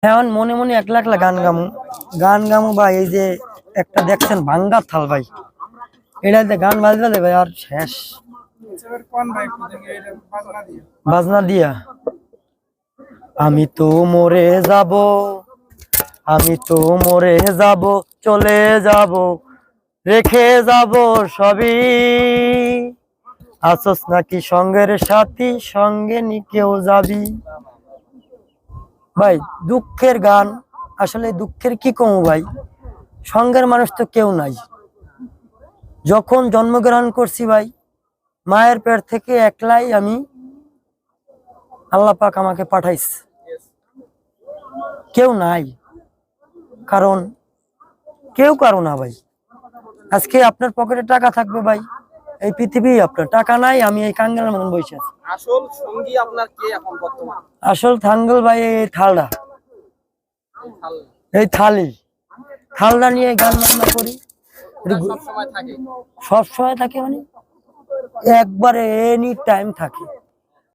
এখন মনে মনে একলা একলা গান গামু ভাই। এই যে একটা দেখছেন ভাঙ্গা থাল ভাই, এটাতে গান বাজবে ভাই আর শেষ। বাজনা দিয়া আমি তো মরে যাব, আমি তো মরে যাব, চলে যাব, রেখে যাব সবই। আসস নাকি সঙ্গের সাথী, সঙ্গে নি কেউ যাবি। ভাই দুঃখের গান, আসলে দুঃখের কি কমু ভাই, সঙ্গের মানুষ তো কেউ নাই। যখন জন্মগ্রহণ করছি ভাই, মায়ের পেট থেকে একলাই আমি, আল্লাহ পাক আমাকে পাঠাইছে, কেউ নাই। কারণ কেউ কারো না ভাই। আজকে আপনার পকেটে টাকা থাকবে ভাই, এই পৃথিবী আপনার, টাকা নাই আমি এই কাঙ্গালের মতন বসে আছি। আসল সঙ্গী আপনার কে এখন বর্তমান? আসল থাঙ্গল ভাই এই থালটা, এই থালটা নিয়ে গান বাজনা করি। সব সময় থাকে, সব সময় থাকে মানে একবারে এনি টাইম থাকে।